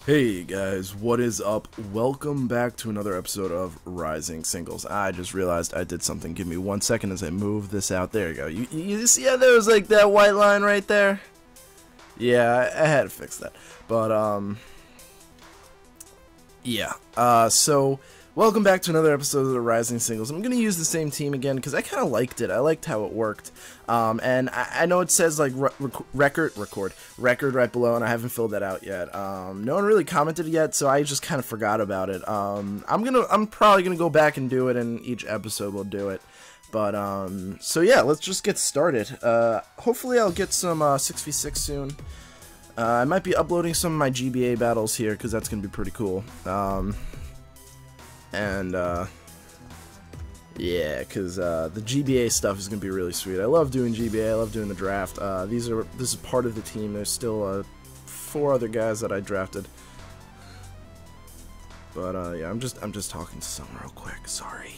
Hey guys, what is up? Welcome back to another episode of Rising Singles. I just realized I did something. Give me 1 second as I move this out. There you go. You see how there was like that white line right there? Yeah, I had to fix that. But, yeah. So, welcome back to another episode of the Rising Singles. I'm going to use the same team again because I kind of liked it. I liked how it worked. And I know it says like record right below, and I haven't filled that out yet. No one really commented yet, so I just kind of forgot about it. I'm probably gonna go back and do it, and each episode we'll do it. But so yeah, let's just get started. Hopefully I'll get some 6v6 soon. I might be uploading some of my GBA battles here because that's gonna be pretty cool. Yeah, because the GBA stuff is going to be really sweet. I love doing GBA, I love doing the draft. This is part of the team. There's still 4 other guys that I drafted. But yeah, I'm just talking to someone real quick. Sorry.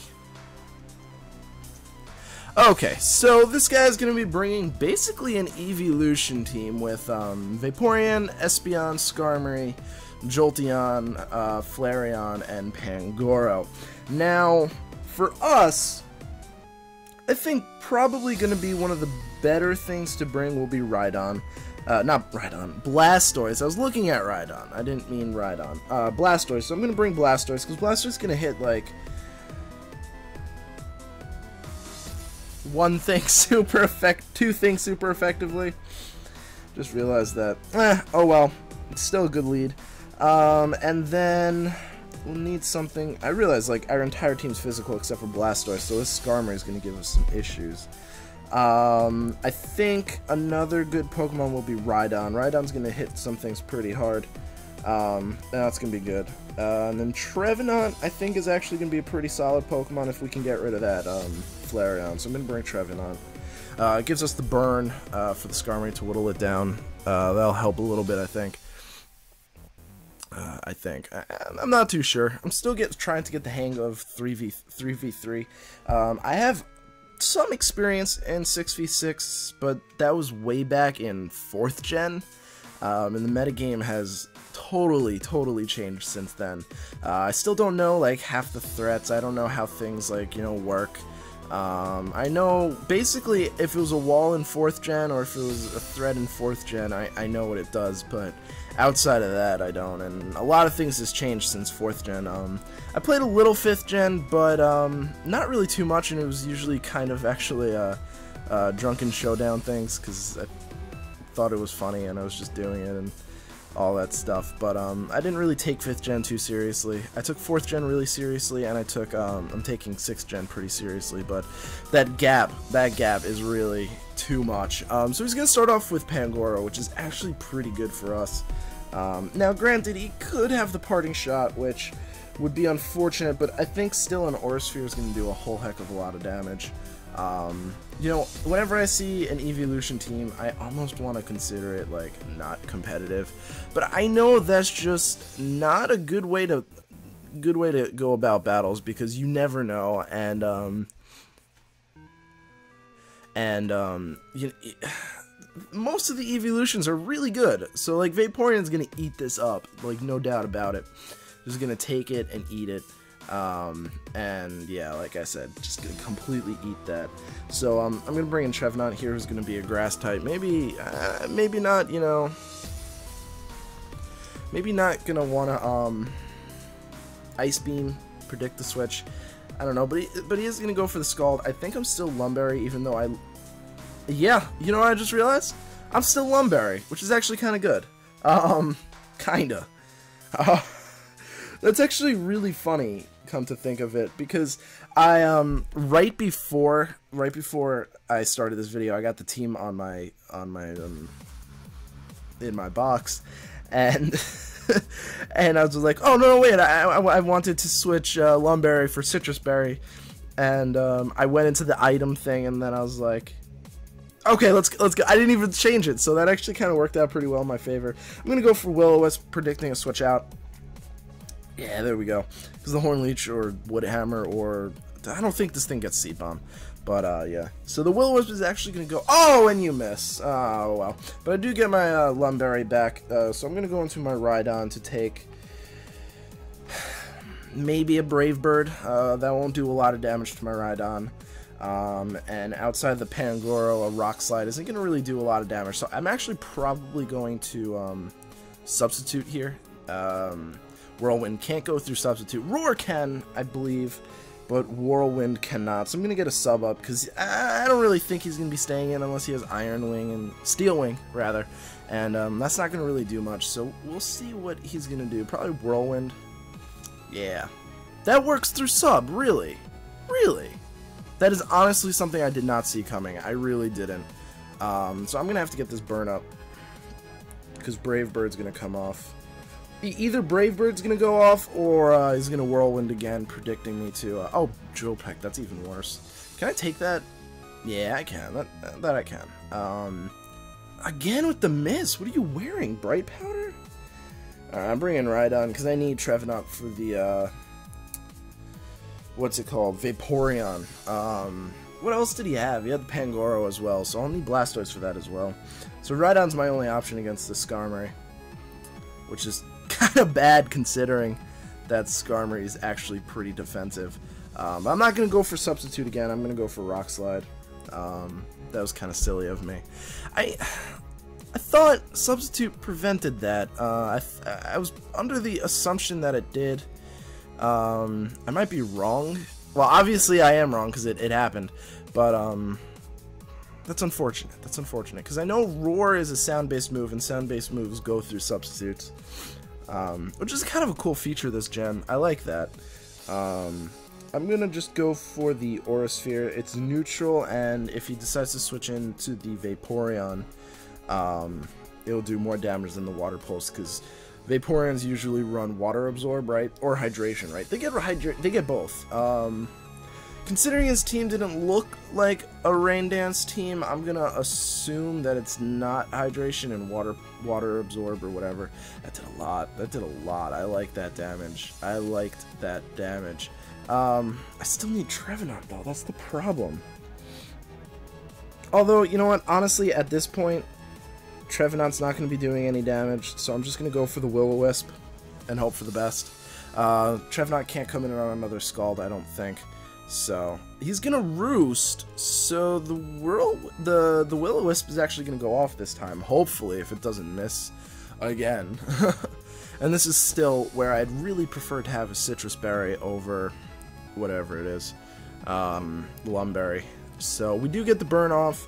Okay, so this guy's going to be bringing basically an evolution team with Vaporeon, Espeon, Skarmory, Jolteon, Flareon, and Pangoro. Now, for us, I think probably going to be one of the better things to bring will be Rhydon. Not Rhydon, Blastoise. I was looking at Rhydon. I didn't mean Rhydon. Blastoise. So I'm going to bring Blastoise because Blastoise is going to hit like two things super effectively. Just realized that. Oh well, it's still a good lead. And then we'll need something. I realize like our entire team's physical except for Blastoise, so this Skarmory is going to give us some issues. I think another good Pokemon will be Rhydon. Rhydon's going to hit some things pretty hard. That's going to be good. And then Trevenant, I think, is actually going to be a pretty solid Pokemon if we can get rid of that Flareon. So I'm going to bring Trevenant. It gives us the burn for the Skarmory to whittle it down. That'll help a little bit, I think. I'm not too sure. I'm still trying to get the hang of 3v3. I have some experience in 6v6, but that was way back in 4th gen. And the metagame has totally changed since then. I still don't know like half the threats. I don't know how things like, work. I know basically if it was a wall in 4th gen or if it was a threat in 4th gen, I know what it does, but outside of that I don't, and a lot of things has changed since 4th gen. I played a little 5th gen, but not really too much, and it was usually kind of actually drunken showdown things because I thought it was funny and I was just doing it and all that stuff, but I didn't really take 5th gen too seriously. I took 4th gen really seriously, and I'm taking 6th gen pretty seriously, but that gap is really too much. So he's gonna start off with Pangoro, which is actually pretty good for us. Now granted, he could have the parting shot, which would be unfortunate, but I think still an Aura Sphere is gonna do a whole heck of a lot of damage. Whenever I see an evolution team, I almost want to consider it like not competitive, but I know that's just not a good way to go about battles because you never know, and most of the evolutions are really good, so like Vaporeon's gonna eat this up, like no doubt about it. Just gonna take it and eat it. And yeah, like I said, just gonna completely eat that. So I'm gonna bring in Trevenant here, who's gonna be a grass type. Maybe not, maybe not gonna wanna Ice Beam, predict the switch. I don't know, but he is gonna go for the Scald. I think I'm still Lumberry, even though yeah, you know what I just realized? I'm still Lumberry, which is actually kind of good. Kinda. That's actually really funny, come to think of it, because I right before I started this video, I got the team on my in my box, and and I was like, oh no wait, I wanted to switch Lumberry for Citrus Berry, and I went into the item thing, and then I was like, okay, let's go. I didn't even change it, so that actually kind of worked out pretty well in my favor. I'm gonna go for Will-O-Wisp, predicting a switch out. Yeah, there we go. Because the Horn Leech or Wood Hammer, or I don't think this thing gets Seed Bomb, But, yeah. So the Will-O-Wisp is actually going to go... Oh, and you miss. Oh, well. But I do get my Lumberry back, so I'm going to go into my Rhydon to take... maybe a Brave Bird. That won't do a lot of damage to my Rhydon. And outside the Pangoro, a Rock Slide isn't going to really do a lot of damage. So I'm actually probably going to substitute here. Whirlwind can't go through substitute. Roar can, I believe, but Whirlwind cannot. So I'm going to get a sub up because I don't really think he's going to be staying in unless he has Iron Wing and Steel Wing, rather. And that's not going to really do much. So we'll see what he's going to do. Probably Whirlwind. Yeah. That works through sub, really. Really. That is honestly something I did not see coming. I really didn't. So I'm going to have to get this burn up. Because Brave Bird's going to come off. Either Brave Bird's going to go off, or he's going to Whirlwind again, predicting me to... oh, Drill Peck, that's even worse. Can I take that? Yeah, I can. That I can. Again with the miss. What are you wearing? Bright Powder? Alright, I'm bringing Rhydon, because I need Trevenant for the... what's it called? Vaporeon. What else did he have? He had the Pangoro as well, so I'll need Blastoise for that as well. So Rhydon's my only option against the Skarmory, which is kind of bad considering that Skarmory is actually pretty defensive. I'm not going to go for Substitute again. I'm going to go for Rock Slide. That was kind of silly of me. I thought Substitute prevented that. I was under the assumption that it did. I might be wrong. Well, obviously I am wrong because it happened, but that's unfortunate. That's unfortunate because I know Roar is a sound-based move, and sound-based moves go through substitutes, which is kind of a cool feature of this gen. I like that. I'm gonna just go for the Aura Sphere. It's neutral, and if he decides to switch into the Vaporeon, it'll do more damage than the Water Pulse because Vaporeons usually run Water Absorb, right? Or Hydration, right? They get both. Considering his team didn't look like a Rain Dance team, I'm gonna assume that it's not Hydration and Water Absorb or whatever. That did a lot. That did a lot. I like that damage. I liked that damage. I still need Trevenant though. That's the problem. Although, you know what? Honestly, at this point, Trevenant's not going to be doing any damage, so I'm just going to go for the Will-O-Wisp and hope for the best. Trevenant can't come in on another Scald, I don't think. So, he's going to Roost, so the Will-O-Wisp is actually going to go off this time, hopefully, if it doesn't miss again. And this is still where I'd really prefer to have a Citrus Berry over whatever it is, Lumberry. So, we do get the burn off.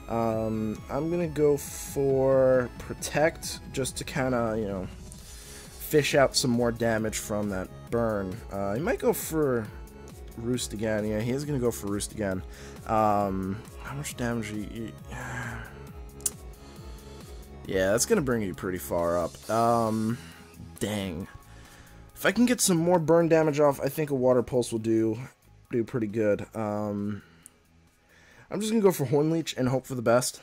I'm gonna go for Protect just to kind of, you know, fish out some more damage from that burn. He might go for Roost again. Yeah, he is gonna go for Roost again. How much damage yeah, that's gonna bring you pretty far up. Dang. If I can get some more burn damage off, I think a Water Pulse will do pretty good. I'm just going to go for Horn Leech and hope for the best.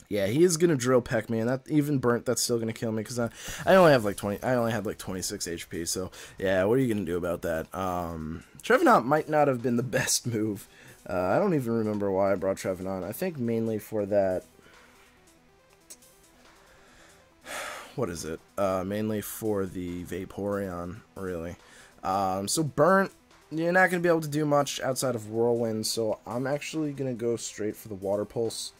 Yeah, he is going to Drill Peck me, and that even burnt, that's still going to kill me because I only have like 20. I only had like 26 HP. So yeah, what are you going to do about that? Trevenant might not have been the best move. I don't even remember why I brought Trevenant. I think mainly for that. What is it? Mainly for the Vaporeon, really. So burnt. You're not going to be able to do much outside of Whirlwind, so I'm actually going to go straight for the Water Pulse.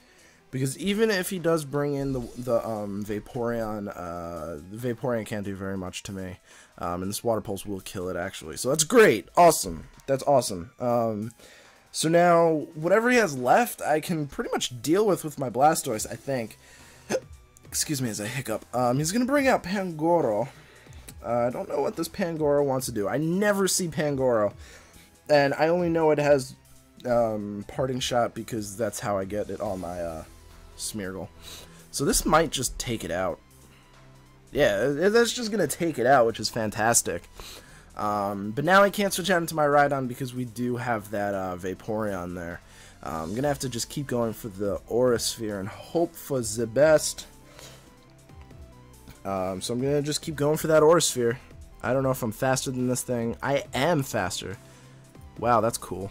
Because even if he does bring in the Vaporeon, the Vaporeon can't do very much to me. And this Water Pulse will kill it, actually. So that's great. Awesome. That's awesome. So now, whatever he has left, I can pretty much deal with my Blastoise, I think. Excuse me as I hiccup. He's going to bring out Pangoro. I don't know what this Pangoro wants to do. I never see Pangoro, and I only know it has Parting Shot because that's how I get it on my Smeargle. So this might just take it out. Yeah, that's just going to take it out, which is fantastic. But now I can't switch out into my Rhydon because we do have that Vaporeon there. I'm going to have to just keep going for the Aura Sphere and hope for the best. So I'm going to just keep going for that Aura Sphere. I don't know if I'm faster than this thing. I am faster. Wow, that's cool.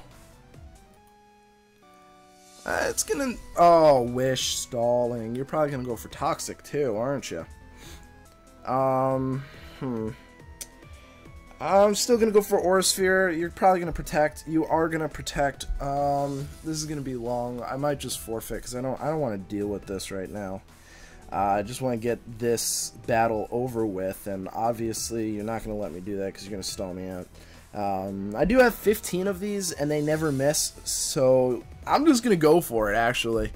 It's gonna... Oh, Wish, stalling. You're probably gonna go for Toxic, too, aren't you? I'm still gonna go for Aura Sphere. You're probably gonna Protect. You are gonna Protect. This is gonna be long. I might just forfeit, because I don't want to deal with this right now. I just want to get this battle over with, and obviously you're not going to let me do that because you're going to stall me out. I do have 15 of these, and they never miss, so I'm just going to go for it, actually.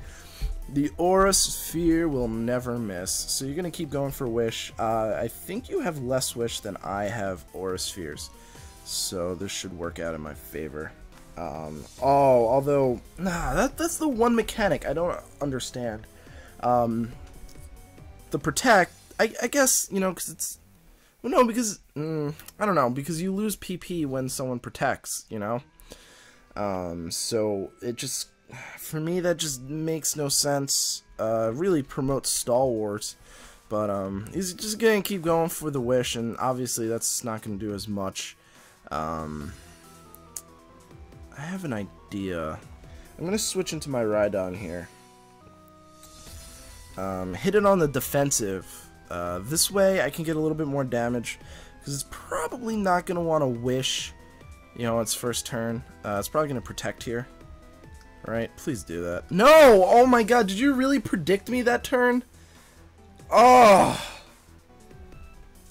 The Aura Sphere will never miss, so you're going to keep going for Wish. I think you have less Wish than I have Aura Spheres, so this should work out in my favor. Although, nah, that's the one mechanic I don't understand. The Protect, I guess, you know, because it's... Well, no, because... I don't know, because you lose PP when someone protects, you know? So, it just... For me, that just makes no sense. Really promotes Stalwarts. But, he's just gonna keep going for the Wish, and obviously that's not gonna do as much. I have an idea. I'm gonna switch into my Rhydon here. Hit it on the defensive. This way I can get a little bit more damage, because it's probably not going to want to Wish, you know, its first turn. It's probably going to Protect here. Alright, please do that. No! Oh my god, did you really predict me that turn? Oh!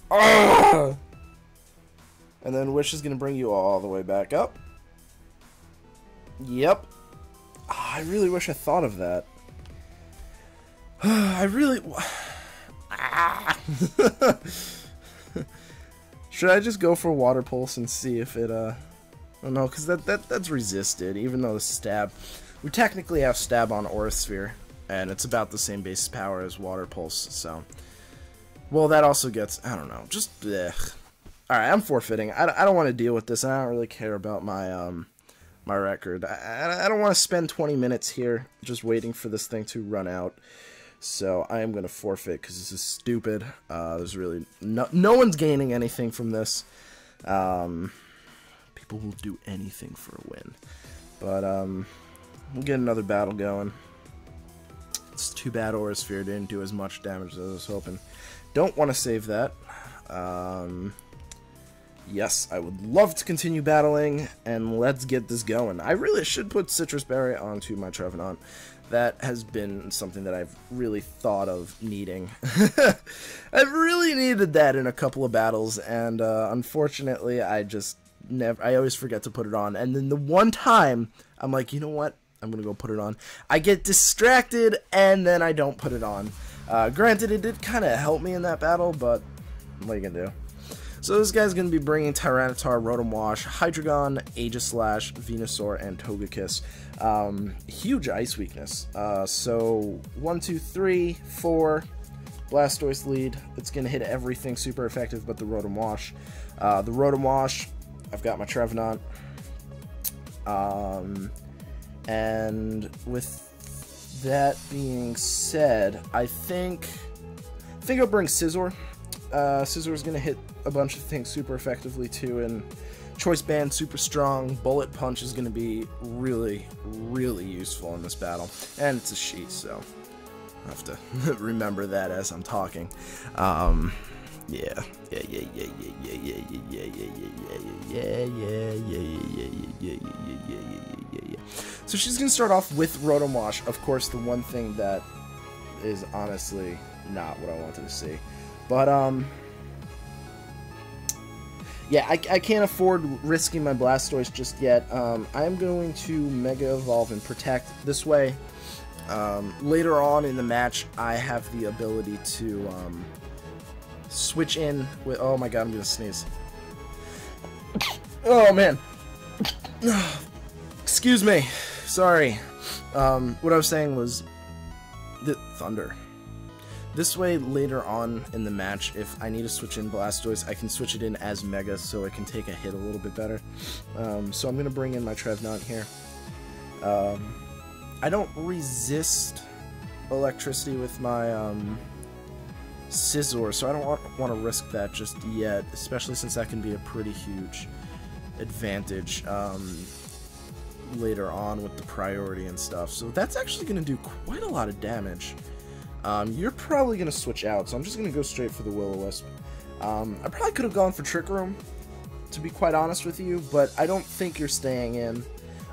Oh! And then Wish is going to bring you all the way back up. Yep. Oh, I really wish I thought of that. I really... Should I just go for Water Pulse and see if it, Oh no, because that's resisted, even though the Stab... We technically have Stab on Aura Sphere, and it's about the same base power as Water Pulse, so... Well, that also gets... I don't know, just... Alright, I'm forfeiting. I don't want to deal with this, and I don't really care about my, my record. I don't want to spend 20 minutes here just waiting for this thing to run out. So I am going to forfeit because this is stupid. There's really no one's gaining anything from this. People will do anything for a win. But we'll get another battle going. It's too bad Aura Sphere didn't do as much damage as I was hoping. Don't want to save that. Yes, I would love to continue battling, and let's get this going. I really should put Citrus Berry onto my Trevenant. That has been something that I've really thought of needing. I've really needed that in a couple of battles, and unfortunately, I always forget to put it on. And then the one time, I'm like, you know what? I'm gonna go put it on. I get distracted, and then I don't put it on. Granted, it did kind of help me in that battle, but what are you gonna do? So this guy's going to be bringing Tyranitar, Rotom Wash, Hydreigon, Aegislash, Venusaur, and Togekiss. Huge ice weakness. So 1, 2, 3, 4, Blastoise lead. It's going to hit everything super effective but the Rotom Wash. The Rotom Wash, I've got my Trevenant. And with that being said, I think I'll bring Scizor. Scizor is going to hit a bunch of things super effectively too, and Choice Band super strong. Bullet Punch is going to be really, really useful in this battle, and it's a sheet, so I have to remember that as I'm talking. Yeah. So she's going to start off with Rotom Wash. Of course, the one thing that is honestly not what I wanted to see. But, yeah, I can't afford risking my Blastoise just yet. I'm going to Mega Evolve and Protect. This way, later on in the match, I have the ability to switch in with... Oh my god, I'm going to sneeze. Oh, man. Excuse me. Sorry. What I was saying was... the Thunder. This way, later on in the match, if I need to switch in Blastoise, I can switch it in as Mega so it can take a hit a little bit better. So I'm going to bring in my Trevenant here. I don't resist electricity with my Scizor, so I don't want to risk that just yet, especially since that can be a pretty huge advantage. later on with the priority and stuff. So that's actually going to do quite a lot of damage. You're probably going to switch out, so I'm just going to go straight for the Will-O-Wisp. I probably could have gone for Trick Room, to be quite honest with you, but I don't think you're staying in.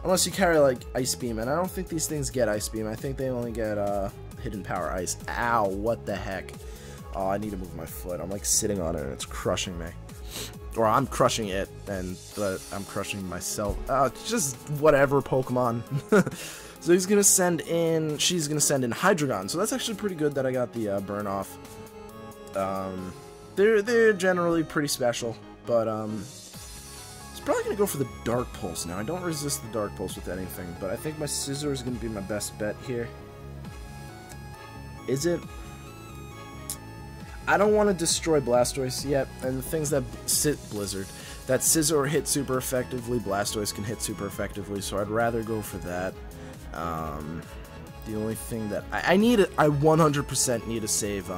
Unless you carry, like, Ice Beam, and I don't think these things get Ice Beam. I think they only get, Hidden Power Ice. Ow, what the heck? Oh, I need to move my foot. I'm, like, sitting on it, and it's crushing me. Or I'm crushing it, and I'm crushing myself. Just whatever, Pokemon. So he's gonna send in, she's gonna send in Hydreigon. So that's actually pretty good that I got the burn off. They're generally pretty special, but it's probably gonna go for the Dark Pulse now. I don't resist the Dark Pulse with anything, but I think my Scizor is gonna be my best bet here. Is it? I don't want to destroy Blastoise yet, and the things that Blizzard, that Scizor hit super effectively, Blastoise can hit super effectively, so I'd rather go for that. The only thing that I 100% need to save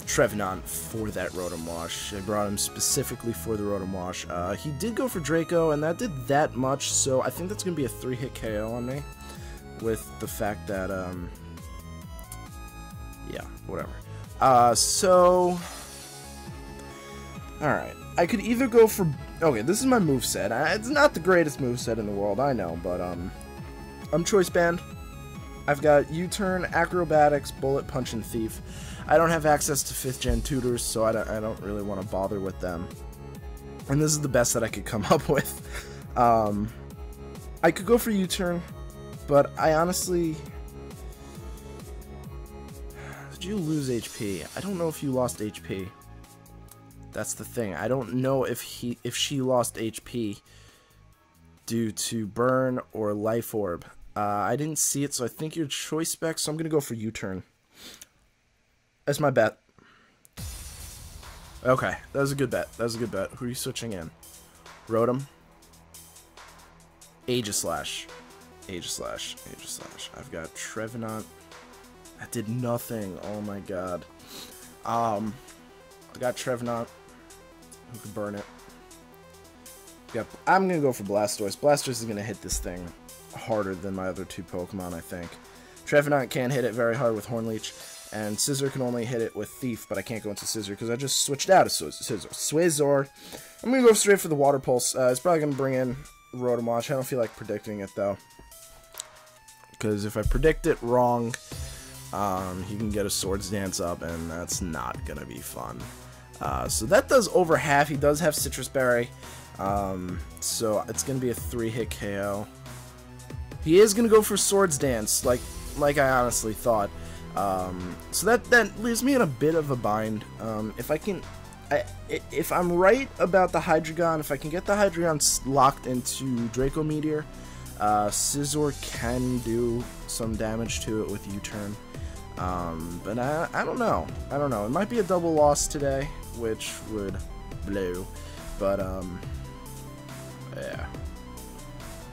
Trevenant for that Rotom Wash. I brought him specifically for the Rotom Wash. He did go for Draco, and that did that much, so I think that's going to be a 3-hit KO on me, with the fact that, yeah, whatever. So, alright. I could either go for, okay, this is my moveset. It's not the greatest moveset in the world, I know, but, I'm Choice Band. I've got U-Turn, Acrobatics, Bullet Punch, and Thief. I don't have access to 5th Gen tutors, so I don't really want to bother with them. And this is the best that I could come up with. I could go for U-Turn, but I honestly... Did you lose HP? I don't know if you lost HP. That's the thing. I don't know if she lost HP due to burn or Life Orb. I didn't see it, so I think you're Choice Spec, so I'm going to go for U-Turn. That's my bet. Okay, that was a good bet. That was a good bet. Who are you switching in? Rotom? Aegislash. Aegislash. Aegislash. I've got Trevenant. That did nothing. Oh my god. I got Trevenant. Who can burn it? Yep. I'm gonna go for Blastoise. Blastoise is gonna hit this thing harder than my other two Pokemon, I think. Trevenant can't hit it very hard with Hornleech, and Scizor can only hit it with Thief, but I can't go into Scizor because I just switched out of Swizor. I'm gonna go straight for the Water Pulse. It's probably gonna bring in Rotom Wash. I don't feel like predicting it though, because if I predict it wrong, he can get a Swords Dance up, and that's not gonna be fun. So that does over half. He does have Citrus Berry, so it's gonna be a 3-hit KO. He is gonna go for Swords Dance, like I honestly thought. So that leaves me in a bit of a bind. If I'm right about the Hydreigon, if I can get the Hydreigon locked into Draco Meteor, Scizor can do some damage to it with U-Turn. But I don't know. I don't know. It might be a double loss today, which would blow. But, yeah.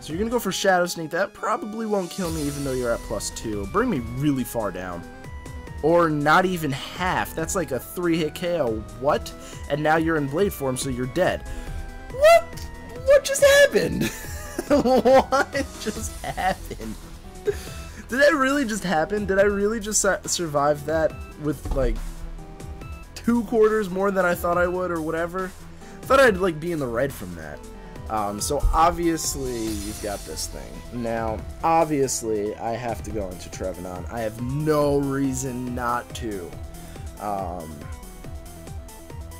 So you're gonna go for Shadow Sneak. That probably won't kill me even though you're at +2. Bring me really far down. Or not even half. That's like a 3-hit KO. What? And now you're in Blade form, so you're dead. What? What just happened? What just happened? Did that really just happen? Did I really just survive that with, like, 2 quarters more than I thought I would, or whatever? I thought I'd, like, be in the red from that. So obviously you've got this thing. Now, obviously, I have to go into Trevenant. I have no reason not to.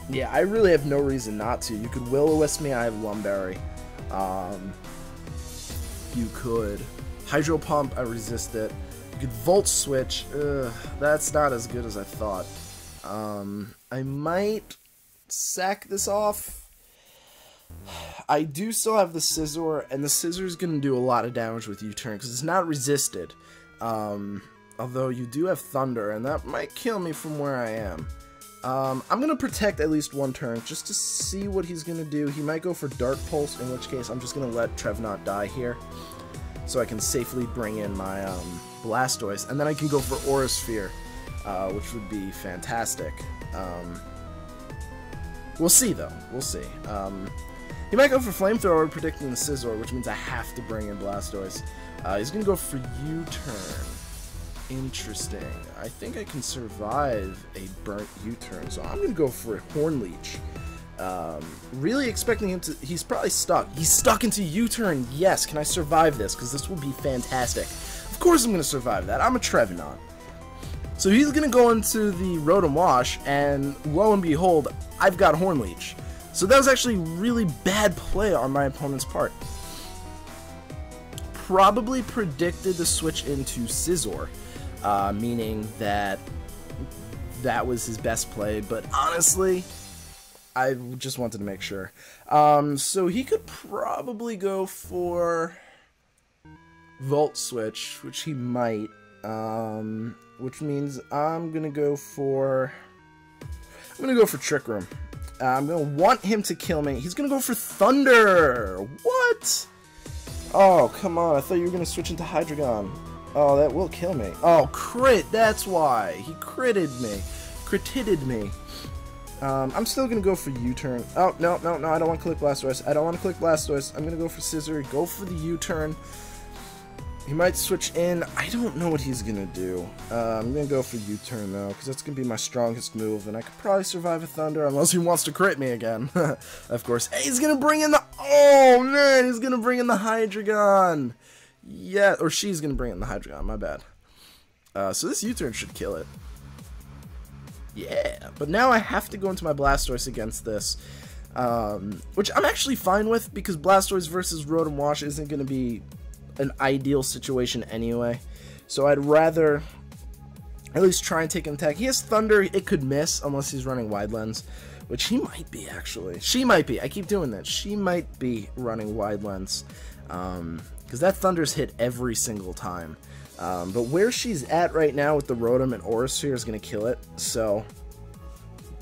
Yeah, I really have no reason not to. You could Will-O-Wisp me, I have Lumberry. You could Hydro Pump, I resist it. You could Volt Switch. Ugh, that's not as good as I thought. I might sack this off. I do still have the Scizor, and the Scizor is going to do a lot of damage with U-Turn, because it's not resisted. Although you do have Thunder, and that might kill me from where I am. I'm going to protect at least one turn, just to see what he's going to do. He might go for Dark Pulse, in which case I'm just going to let Trevenant die here, so I can safely bring in my Blastoise, and then I can go for Aura Sphere, which would be fantastic. We'll see, though. We'll see. He might go for Flamethrower, predicting the Scizor, which means I have to bring in Blastoise. He's going to go for U-turn. Interesting. I think I can survive a burnt U-turn, so I'm going to go for a Horn Leech. Really expecting him to... He's probably stuck. He's stuck into U-turn. Yes, can I survive this? Because this will be fantastic. Of course I'm going to survive that. I'm a Trevenant. So he's going to go into the Rotom Wash, and lo and behold, I've got Horn Leech. So that was actually really bad play on my opponent's part. Probably predicted to switch into Scizor, meaning that was his best play, but honestly, I just wanted to make sure. So he could probably go for Volt Switch, which he might, which means I'm gonna go for Trick Room. I'm gonna want him to kill me. He's gonna go for Thunder. What? Oh, come on. I thought you were gonna switch into Hydreigon. Oh, that will kill me. Oh, crit. That's why. He critted me. Critted me. I'm still gonna go for U-turn. Oh, no. I don't want to click Blastoise. I don't want to click Blastoise. I'm gonna go for Scizor. Go for the U-turn. He might switch in. I don't know what he's gonna do. I'm gonna go for U-turn though, because that's gonna be my strongest move, and I could probably survive a Thunder unless he wants to crit me again. Of course. Hey, he's gonna bring in the... Oh man, he's gonna bring in the Hydreigon. Yeah, or she's gonna bring in the Hydreigon. My bad. So this U-turn should kill it. Yeah, but now I have to go into my Blastoise against this, which I'm actually fine with, because Blastoise versus Rotom Wash isn't gonna be an ideal situation anyway, so I'd rather at least try and take an attack. He has Thunder. It could miss unless he's running Wide Lens, which he might be, actually. She might be. I keep doing that. She might be running Wide Lens, because that Thunder's hit every single time. But where she's at right now with the Rotom and Aura Sphere is going to kill it, so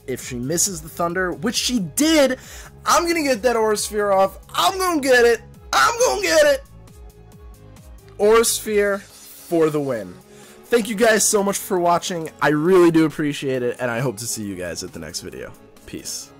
if she misses the Thunder, which she did, I'm going to get that Aura Sphere off. I'm going to get it. I'm going to get it. Aura Sphere for the win. Thank you guys so much for watching. I really do appreciate it, and I hope to see you guys at the next video. Peace.